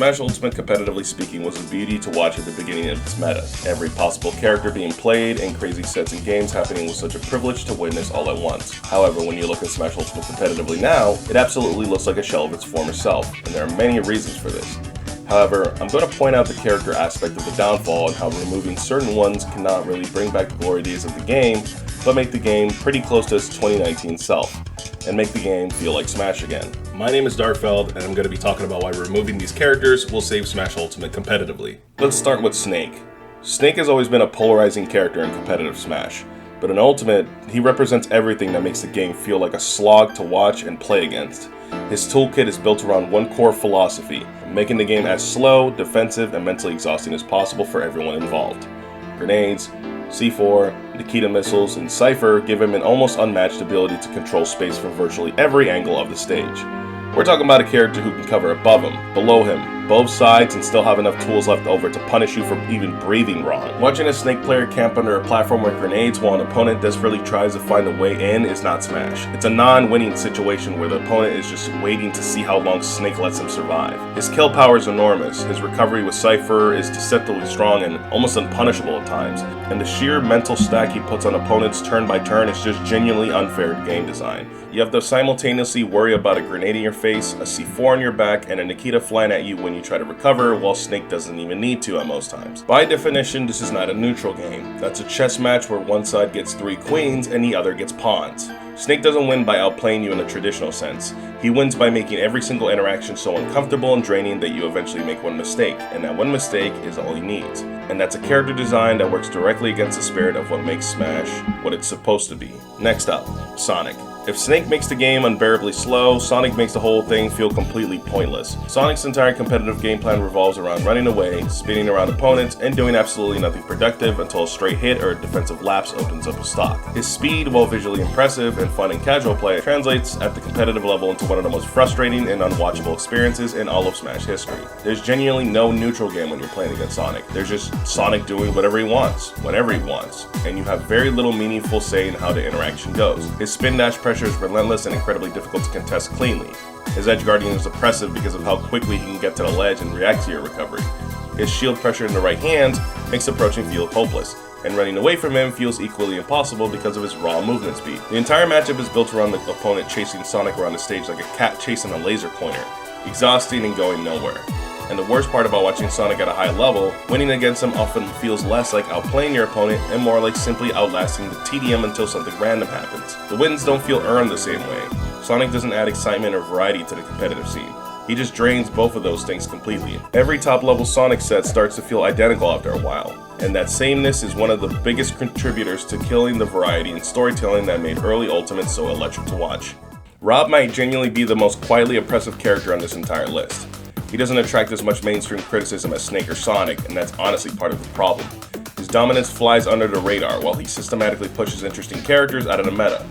Smash Ultimate, competitively speaking, was a beauty to watch at the beginning of its meta. Every possible character being played and crazy sets and games happening was such a privilege to witness all at once. However, when you look at Smash Ultimate competitively now, it absolutely looks like a shell of its former self, and there are many reasons for this. However, I'm going to point out the character aspect of the downfall and how removing certain ones cannot really bring back the glory days of the game, but make the game pretty close to its 2019 self, and make the game feel like Smash again. My name is Darkfeld, and I'm going to be talking about why removing these characters will save Smash Ultimate competitively. Let's start with Snake. Snake has always been a polarizing character in competitive Smash, but in Ultimate, he represents everything that makes the game feel like a slog to watch and play against. His toolkit is built around one core philosophy, making the game as slow, defensive, and mentally exhausting as possible for everyone involved. Grenades, C4, Nikita missiles, and Cypher give him an almost unmatched ability to control space from virtually every angle of the stage. We're talking about a character who can cover above him, below him, both sides, and still have enough tools left over to punish you for even breathing wrong. Watching a Snake player camp under a platform with grenades while an opponent desperately tries to find a way in is not Smash. It's a non-winning situation where the opponent is just waiting to see how long Snake lets him survive. His kill power is enormous, his recovery with Cypher is deceptively strong and almost unpunishable at times, and the sheer mental stack he puts on opponents turn by turn is just genuinely unfair game design. You have to simultaneously worry about a grenade in your face, a C4 on your back, and a Nikita flying at you when you try to recover, while Snake doesn't even need to at most times. By definition, this is not a neutral game. That's a chess match where one side gets 3 queens and the other gets pawns. Snake doesn't win by outplaying you in a traditional sense. He wins by making every single interaction so uncomfortable and draining that you eventually make one mistake, and that one mistake is all he needs. And that's a character design that works directly against the spirit of what makes Smash what it's supposed to be. Next up, Sonic. If Snake makes the game unbearably slow, Sonic makes the whole thing feel completely pointless. Sonic's entire competitive game plan revolves around running away, spinning around opponents, and doing absolutely nothing productive until a straight hit or a defensive lapse opens up a stock. His speed, while visually impressive and fun in casual play, translates at the competitive level into one of the most frustrating and unwatchable experiences in all of Smash history. There's genuinely no neutral game when you're playing against Sonic. There's just Sonic doing whatever he wants, whenever he wants, and you have very little meaningful say in how the interaction goes. His spin dash pressure is relentless and incredibly difficult to contest cleanly. His edge guarding is oppressive because of how quickly he can get to the ledge and react to your recovery. His shield pressure in the right hand makes approaching feel hopeless, and running away from him feels equally impossible because of his raw movement speed. The entire matchup is built around the opponent chasing Sonic around the stage like a cat chasing a laser pointer, exhausting and going nowhere. And the worst part about watching Sonic at a high level, winning against him often feels less like outplaying your opponent and more like simply outlasting the tedium until something random happens. The wins don't feel earned the same way. Sonic doesn't add excitement or variety to the competitive scene. He just drains both of those things completely. Every top level Sonic set starts to feel identical after a while, and that sameness is one of the biggest contributors to killing the variety and storytelling that made early Ultimate so electric to watch. R.O.B might genuinely be the most quietly oppressive character on this entire list. He doesn't attract as much mainstream criticism as Snake or Sonic, and that's honestly part of the problem. His dominance flies under the radar while he systematically pushes interesting characters out of the meta.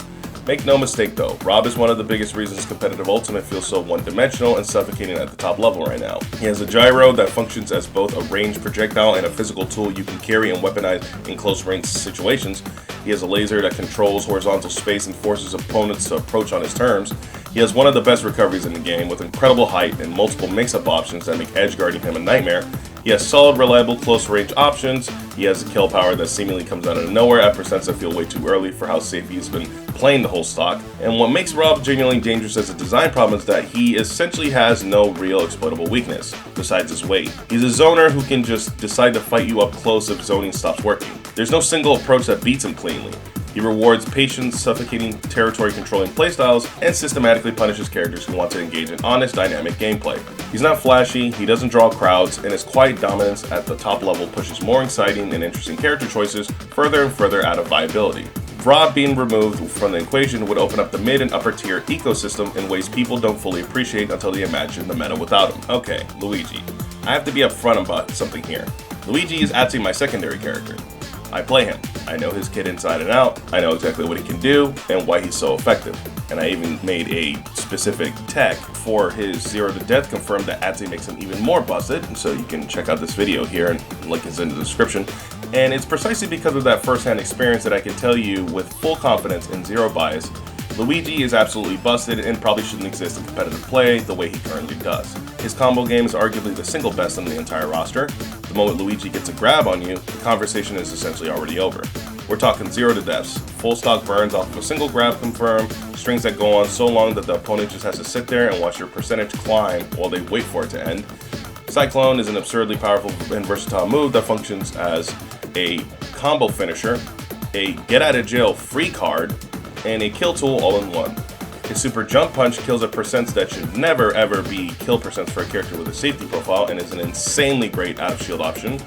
Make no mistake though, R.O.B is one of the biggest reasons competitive Ultimate feels so one-dimensional and suffocating at the top level right now. He has a gyro that functions as both a ranged projectile and a physical tool you can carry and weaponize in close-range situations. He has a laser that controls horizontal space and forces opponents to approach on his terms. He has one of the best recoveries in the game with incredible height and multiple mix-up options that make edge guarding him a nightmare. He has solid, reliable, close-range options. He has a kill power that seemingly comes out of nowhere at percents that feel way too early for how safe he's been playing the whole stock. And what makes R.O.B genuinely dangerous as a design problem is that he essentially has no real exploitable weakness, besides his weight. He's a zoner who can just decide to fight you up close if zoning stops working. There's no single approach that beats him cleanly. He rewards patience, suffocating, territory-controlling playstyles, and systematically punishes characters who want to engage in honest, dynamic gameplay. He's not flashy, he doesn't draw crowds, and his quiet dominance at the top level pushes more exciting and interesting character choices further and further out of viability. R.O.B being removed from the equation would open up the mid and upper tier ecosystem in ways people don't fully appreciate until they imagine the meta without him. Okay, Luigi. I have to be upfront about something here. Luigi is actually my secondary character. I play him. I know his kit inside and out. I know exactly what he can do and why he's so effective. And I even made a specific tech for his 0 to death confirmed that actually makes him even more busted. So you can check out this video here and link is in the description. And it's precisely because of that first-hand experience that I can tell you with full confidence and zero bias Luigi is absolutely busted and probably shouldn't exist in competitive play the way he currently does. His combo game is arguably the single best on the entire roster. The moment Luigi gets a grab on you, the conversation is essentially already over. We're talking 0 to deaths, full stock burns off of a single grab confirm, strings that go on so long that the opponent just has to sit there and watch your percentage climb while they wait for it to end. Cyclone is an absurdly powerful and versatile move that functions as a combo finisher, a get out of jail free card, and a kill tool all in one. His super jump punch kills at percents that should never ever be kill percents for a character with a safety profile and is an insanely great out of shield option.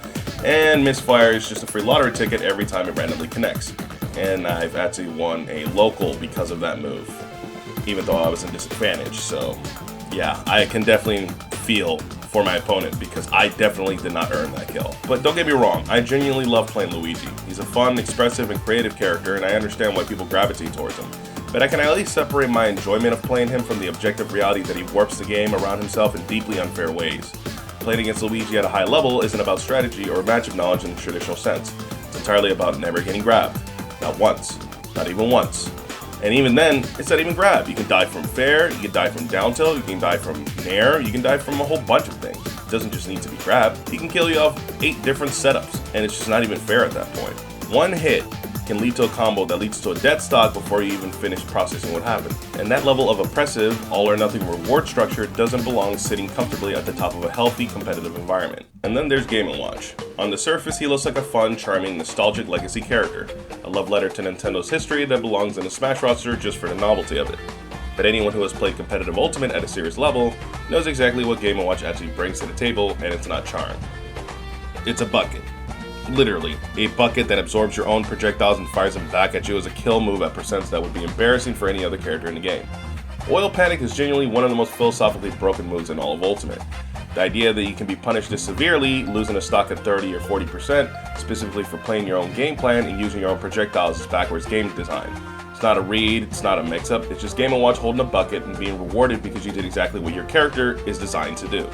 And misfire is just a free lottery ticket every time it randomly connects. And I've actually won a local because of that move, even though I was in disadvantage. So yeah, I can definitely feel for my opponent because I definitely did not earn that kill. But don't get me wrong, I genuinely love playing Luigi. He's a fun, expressive, and creative character, and I understand why people gravitate towards him. But I can at least separate my enjoyment of playing him from the objective reality that he warps the game around himself in deeply unfair ways. Playing against Luigi at a high level isn't about strategy or matchup knowledge in the traditional sense. It's entirely about never getting grabbed. Not once. Not even once. And even then, it's not even grab. You can die from fair, you can die from down tilt, you can die from nair, you can die from a whole bunch of things. It doesn't just need to be grab. He can kill you off 8 different setups, and it's just not even fair at that point. One hit can lead to a combo that leads to a dead stock before you even finish processing what happened. And that level of oppressive, all or nothing reward structure doesn't belong sitting comfortably at the top of a healthy, competitive environment. And then there's Game & Watch. On the surface, he looks like a fun, charming, nostalgic legacy character, a love letter to Nintendo's history that belongs in a Smash roster just for the novelty of it. But anyone who has played competitive Ultimate at a serious level knows exactly what Game & Watch actually brings to the table, and it's not charm. It's a bucket. Literally, a bucket that absorbs your own projectiles and fires them back at you as a kill move at percents that would be embarrassing for any other character in the game. Oil Panic is genuinely one of the most philosophically broken moves in all of Ultimate. The idea that you can be punished this severely, losing a stock at 30 or 40%, specifically for playing your own game plan and using your own projectiles is backwards game design. It's not a read, it's not a mix-up, it's just Game & Watch holding a bucket and being rewarded because you did exactly what your character is designed to do.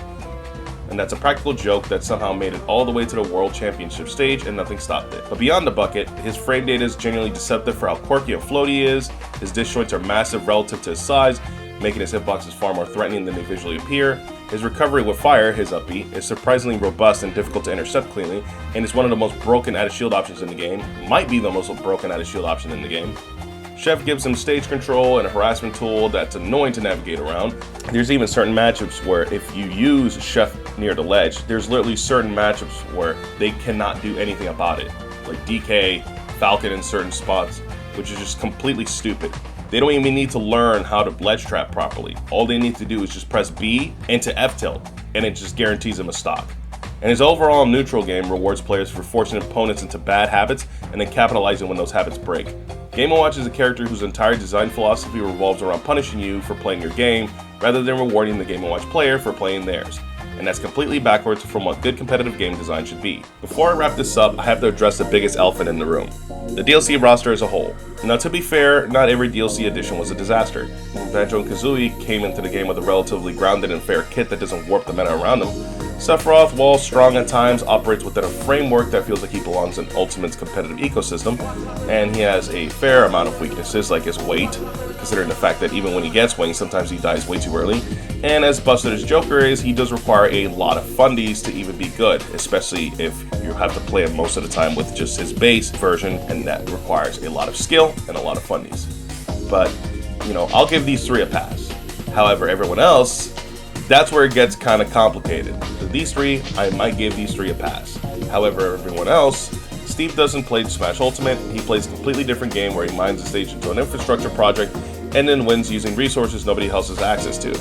And that's a practical joke that somehow made it all the way to the World Championship stage and nothing stopped it. But beyond the bucket, his frame data is genuinely deceptive for how quirky and floaty he is, his disjoints are massive relative to his size, making his hitboxes far more threatening than they visually appear. His recovery with fire, his up B, is surprisingly robust and difficult to intercept cleanly, and is one of the most broken out of shield options in the game, might be the most broken out of shield option in the game. Chef gives him stage control and a harassment tool that's annoying to navigate around. There's even certain matchups where if you use Chef near the ledge, there's literally certain matchups where they cannot do anything about it. Like DK, Falcon in certain spots, which is just completely stupid. They don't even need to learn how to ledge trap properly. All they need to do is just press B into F tilt, and it just guarantees them a stock. And his overall neutral game rewards players for forcing opponents into bad habits and then capitalizing when those habits break. Game & Watch is a character whose entire design philosophy revolves around punishing you for playing your game rather than rewarding the Game & Watch player for playing theirs. And that's completely backwards from what good competitive game design should be. Before I wrap this up, I have to address the biggest elephant in the room: the DLC roster as a whole. Now, to be fair, not every DLC edition was a disaster. Banjo & Kazooie came into the game with a relatively grounded and fair kit that doesn't warp the meta around them. Sephiroth, while strong at times, operates within a framework that feels like he belongs in Ultimate's competitive ecosystem, and he has a fair amount of weaknesses, like his weight, considering the fact that even when he gets wings, sometimes he dies way too early. And as busted as Joker is, he does require a lot of fundies to even be good, especially if you have to play him most of the time with just his base version, and that requires a lot of skill and a lot of fundies. But, you know, I'll give these 3 a pass. However, everyone else, that's where it gets kind of complicated. For these 3, I might give these 3 a pass. However, everyone else, Steve doesn't play Smash Ultimate. He plays a completely different game where he mines the stage into an infrastructure project and then wins using resources nobody else has access to.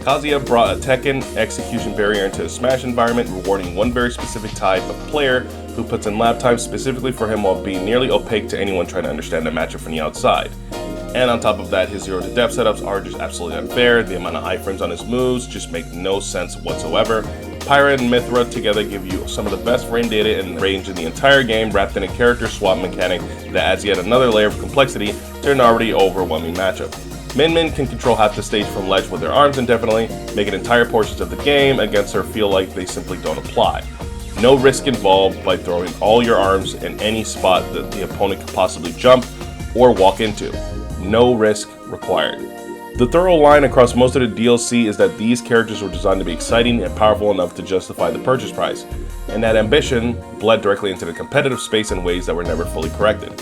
Kazuya brought a Tekken execution barrier into his Smash environment, rewarding one very specific type of player who puts in lap time specifically for him while being nearly opaque to anyone trying to understand the matchup from the outside. And on top of that, his 0 to death setups are just absolutely unfair. The amount of iframes on his moves just make no sense whatsoever. Pyra and Mithra together give you some of the best frame data and range in the entire game, wrapped in a character swap mechanic that adds yet another layer of complexity to an already overwhelming matchup. Min Min can control half the stage from ledge with their arms indefinitely, making entire portions of the game against her feel like they simply don't apply. No risk involved by throwing all your arms in any spot that the opponent could possibly jump or walk into. no risk required. The thorough line across most of the DLC is that these characters were designed to be exciting and powerful enough to justify the purchase price, and that ambition bled directly into the competitive space in ways that were never fully corrected.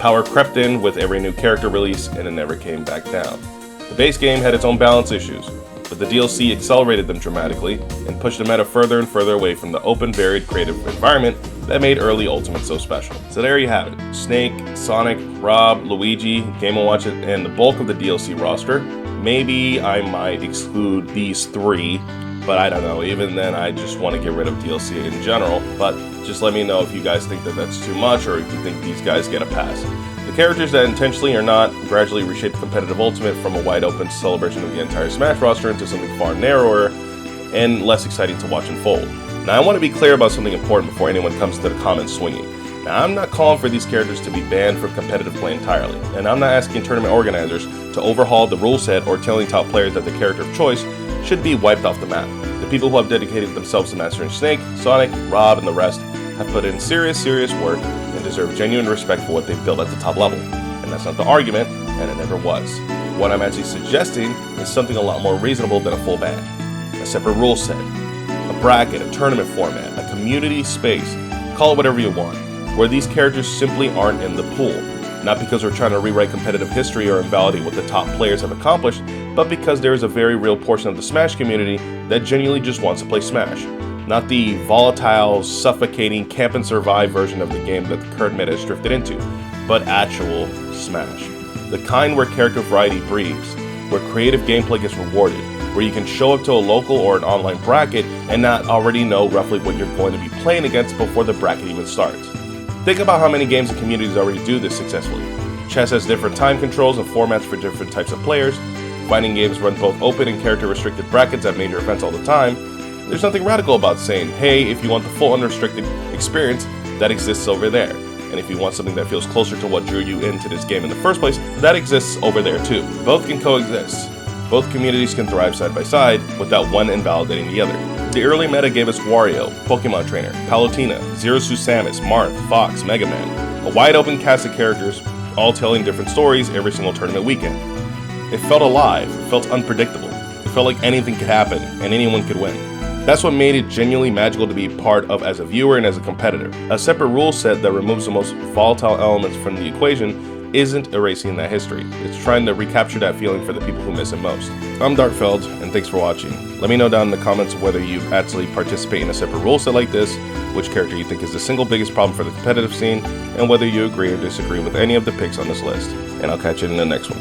Power crept in with every new character release, and it never came back down. The base game had its own balance issues, but the DLC accelerated them dramatically and pushed the meta further and further away from the open, varied, creative environment that made early Ultimate so special. So there you have it. Snake, Sonic, R.O.B, Luigi, Game & Watch, and the bulk of the DLC roster. Maybe I might exclude these three, but I don't know. Even then, I just want to get rid of DLC in general. But just let me know if you guys think that that's too much or if you think these guys get a pass. The characters that intentionally or not gradually reshape the competitive Ultimate from a wide-open celebration of the entire Smash roster into something far narrower and less exciting to watch unfold. Now, I want to be clear about something important before anyone comes to the comments swinging. Now, I'm not calling for these characters to be banned from competitive play entirely, and I'm not asking tournament organizers to overhaul the rule set or telling top players that the character of choice should be wiped off the map. The people who have dedicated themselves to mastering Snake, Sonic, R.O.B, and the rest have put in serious work and deserve genuine respect for what they've built at the top level. And that's not the argument, and it never was. What I'm actually suggesting is something a lot more reasonable than a full ban. A separate rule set, a bracket, a tournament format, a community space, call it whatever you want, where these characters simply aren't in the pool. Not because we're trying to rewrite competitive history or invalidate what the top players have accomplished, but because there is a very real portion of the Smash community that genuinely just wants to play Smash. Not the volatile, suffocating, camp and survive version of the game that the current meta has drifted into, but actual Smash. The kind where character variety breathes, where creative gameplay gets rewarded, where you can show up to a local or an online bracket and not already know roughly what you're going to be playing against before the bracket even starts. Think about how many games and communities already do this successfully. Chess has different time controls and formats for different types of players. Fighting games run both open and character-restricted brackets at major events all the time. There's nothing radical about saying, hey, if you want the full unrestricted experience, that exists over there. And if you want something that feels closer to what drew you into this game in the first place, that exists over there too. Both can coexist. Both communities can thrive side by side without one invalidating the other. The early meta gave us Wario, Pokemon Trainer, Palutena, Zero Suit Samus, Marth, Fox, Mega Man, a wide open cast of characters all telling different stories every single tournament weekend. It felt alive, it felt unpredictable, it felt like anything could happen and anyone could win. That's what made it genuinely magical to be part of as a viewer and as a competitor. A separate rule set that removes the most volatile elements from the equation isn't erasing that history. It's trying to recapture that feeling for the people who miss it most. I'm Darkfeld, and thanks for watching. Let me know down in the comments whether you actually participate in a separate rule set like this, which character you think is the single biggest problem for the competitive scene, and whether you agree or disagree with any of the picks on this list. And I'll catch you in the next one.